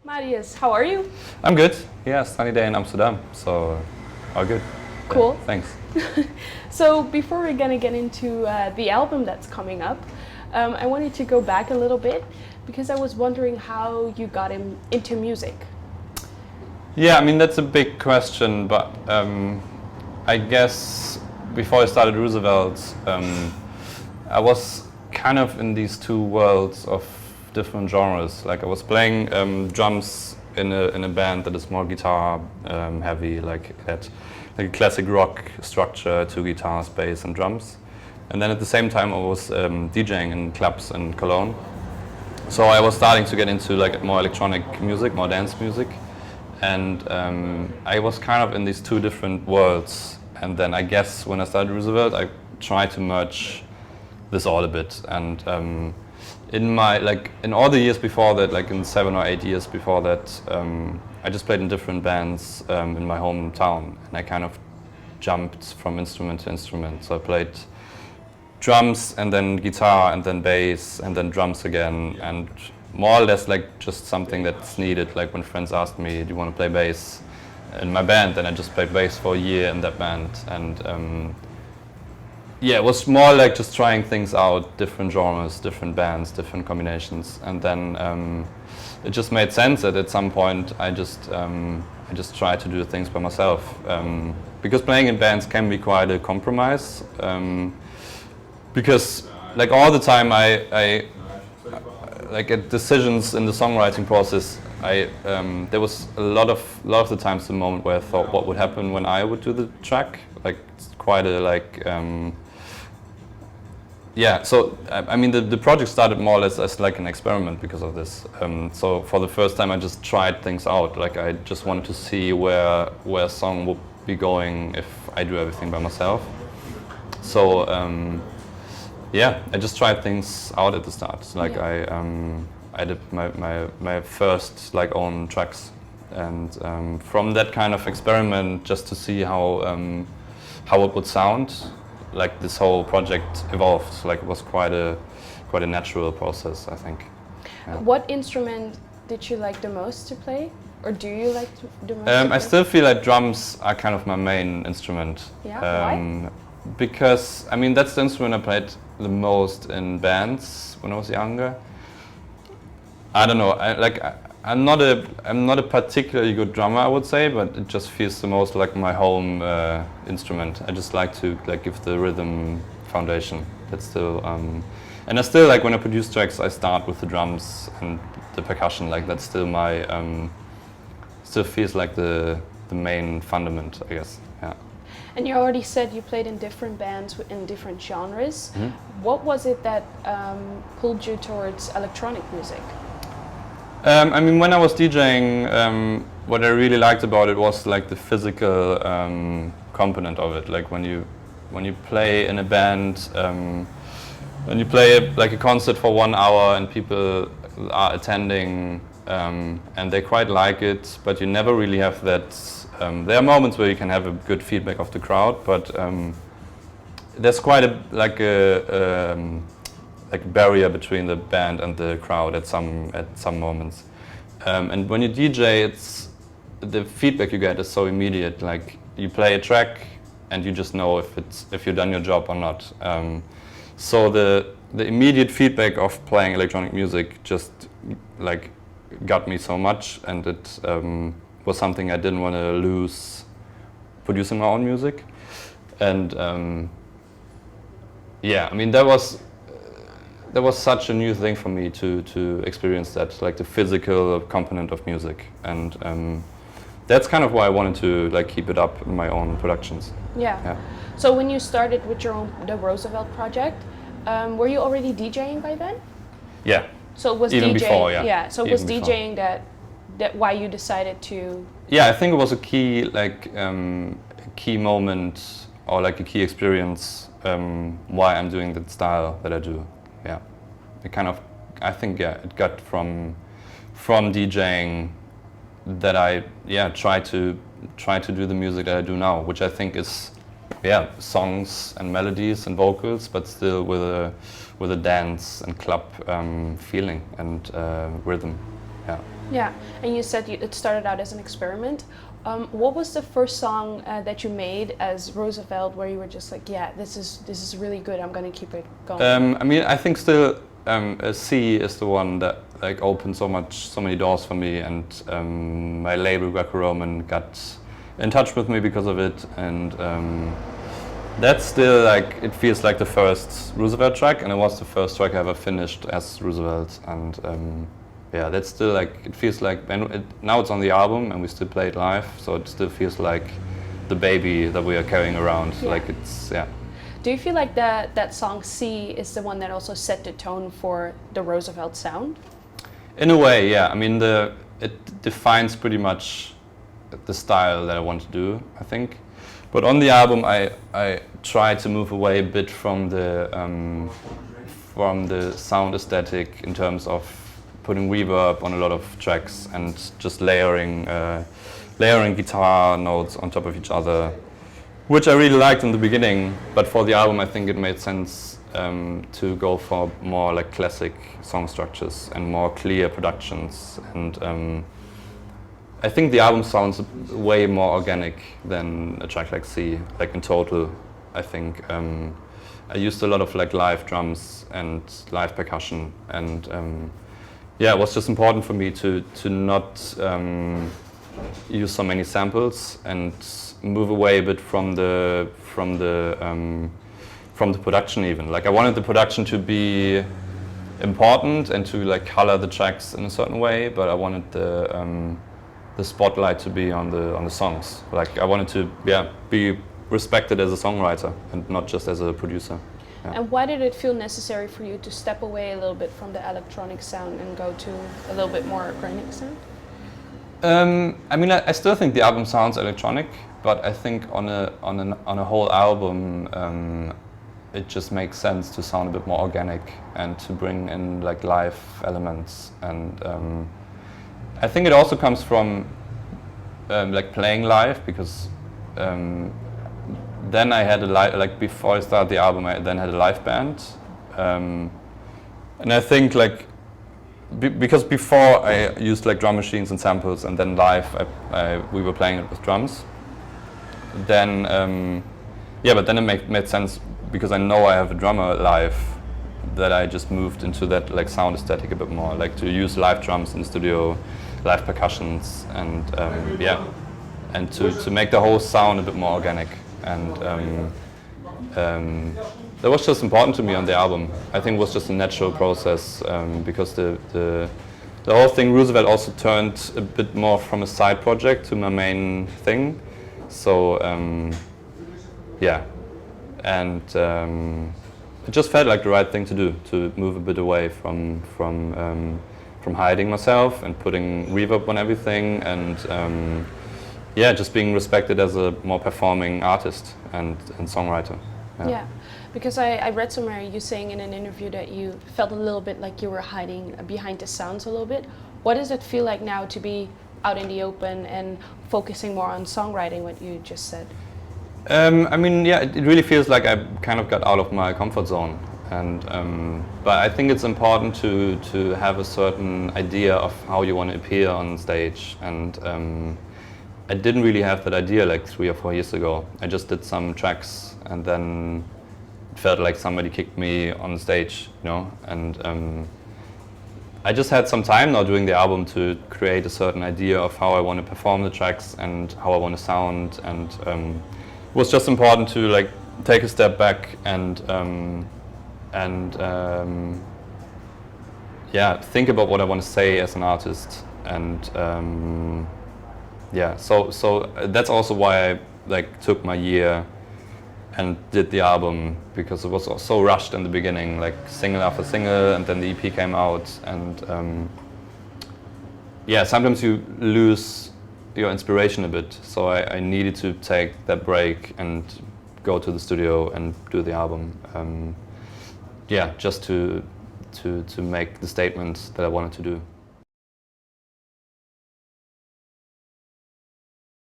Marius, how are you? I'm good. Yeah, sunny day in Amsterdam, so all good. Cool. Yeah, thanks. So before we're gonna get into the album that's coming up, I wanted to go back a little bit because I was wondering how you got into music. Yeah, I mean that's a big question, but I guess before I started Roosevelt, I was kind of in these two worlds of different genres. Like I was playing drums in a band that is more guitar heavy, like had like a classic rock structure, 2 guitars, bass, and drums. And then at the same time, I was DJing in clubs in Cologne. So I was starting to get into like more electronic music, more dance music, and I was kind of in these two different worlds. And then I guess when I started Roosevelt, I tried to merge this all a bit. And in all the years before that, like in 7 or 8 years before that, I just played in different bands in my hometown, and I kind of jumped from instrument to instrument. So I played drums and then guitar and then bass and then drums again, and more or less like just something that's needed. Like when friends asked me, do you want to play bass in my band? Then I just played bass for a year in that band. And yeah, it was more like just trying things out, different genres, different bands, different combinations. And then it just made sense that at some point I just tried to do things by myself. Because playing in bands can be quite a compromise. Because like all the time I like at decisions in the songwriting process, there was a lot of the times the moment where I thought what would happen when I would do the track. Like it's quite a like yeah. So I mean the project started more or less as like an experiment because of this. So for the first time I just tried things out. Like I just wanted to see where a song would be going if I do everything by myself. So yeah, I just tried things out at the start. Like yeah. I did my first like own tracks, and from that kind of experiment, just to see how it would sound, like this whole project evolved. Like it was quite a natural process, I think. Yeah. What instrument did you like the most to play, or do you like the most? I still feel like drums are kind of my main instrument. Yeah. Why? Because I mean that's the instrument I played the most in bands when I was younger. I don't know. I'm not a particularly good drummer, I would say, but it just feels the most like my home instrument. I just like to like give the rhythm foundation. That's still and I still like when I produce tracks, I start with the drums and the percussion. Like that's still my still feels like the main fundament, I guess. Yeah. And you already said you played in different bands in different genres. Mm-hmm. What was it that pulled you towards electronic music? I mean, when I was DJing, what I really liked about it was like the physical component of it. Like when you play in a band, when you play like a concert for 1 hour and people are attending and they quite like it, but you never really have that. There are moments where you can have a good feedback of the crowd, but there's quite a barrier between the band and the crowd at some moments. And when you DJ, the feedback you get is so immediate. Like you play a track and you just know if you've done your job or not. So the immediate feedback of playing electronic music just like got me so much, and it was something I didn't want to lose producing my own music. And yeah, I mean that was such a new thing for me to experience that, like the physical component of music, and that's kind of why I wanted to like keep it up in my own productions. Yeah. So when you started with the Roosevelt project, were you already DJing by then? Yeah. So it was even DJing, before, yeah. Yeah. So it was DJing that why you decided to. Yeah, I think it was a key moment or like a key experience why I'm doing the style that I do. Yeah, it kind of, I think, yeah, it got from DJing that I try to do the music that I do now, which I think is songs and melodies and vocals, but still with a dance and club feeling and rhythm. Yeah, and you said it started out as an experiment. What was the first song that you made as Roosevelt, where you were just like, yeah, this is really good. I'm gonna keep it going. I mean, I think still C is the one that like opened so many doors for me, and my label Greco-Roman got in touch with me because of it, and that's still like, it feels like the first Roosevelt track, and it was the first track I ever finished as Roosevelt, and yeah, that's still like, it feels like, and now it's on the album and we still play it live, so it still feels like the baby that we are carrying around. Yeah. Like it's, yeah. Do you feel like that song C is the one that also set the tone for the Roosevelt sound? In a way, yeah. I mean, it defines pretty much the style that I want to do, I think. But on the album, I try to move away a bit from the sound aesthetic in terms of putting reverb on a lot of tracks and just layering guitar notes on top of each other, which I really liked in the beginning. But for the album, I think it made sense to go for more like classic song structures and more clear productions. And I think the album sounds way more organic than a track like C, like in total. I think I used a lot of like live drums and live percussion, and yeah, it was just important for me to not use so many samples and move away a bit from the production even. Like I wanted the production to be important and to like color the tracks in a certain way, but I wanted the spotlight to be on the songs. Like I wanted to be respected as a songwriter and not just as a producer. Yeah. And why did it feel necessary for you to step away a little bit from the electronic sound and go to a little bit more organic sound? I mean, I still think the album sounds electronic, but I think on a whole album, it just makes sense to sound a bit more organic and to bring in like live elements. And I think it also comes from like playing live, because then I had like before I started the album, I then had a live band, and I think like because before I used like drum machines and samples, and then live we were playing it with drums. Then but then it made sense, because I know I have a drummer live, that I just moved into that like sound aesthetic a bit more, like to use live drums in the studio, live percussions, and and to make the whole sound a bit more organic. And that was just important to me on the album. I think it was just a natural process, because the whole thing, Roosevelt, also turned a bit more from a side project to my main thing. So and it just felt like the right thing to do, to move a bit away from hiding myself and putting reverb on everything, and just being respected as a more performing artist and songwriter. Yeah, because I read somewhere you saying in an interview that you felt a little bit like you were hiding behind the sounds a little bit. What does it feel like now to be out in the open and focusing more on songwriting, what you just said? I mean, yeah, it really feels like I kind of got out of my comfort zone. And but I think it's important to have a certain idea of how you want to appear on stage. And I didn't really have that idea like 3 or 4 years ago. I just did some tracks, and then it felt like somebody kicked me on stage, you know. And I just had some time now doing the album to create a certain idea of how I want to perform the tracks and how I want to sound. And it was just important to like take a step back and think about what I want to say as an artist. And so that's also why I like took my year and did the album, because it was so rushed in the beginning, like single after single, and then the EP came out, and sometimes you lose your inspiration a bit. So I needed to take that break and go to the studio and do the album. Just to make the statement that I wanted to do.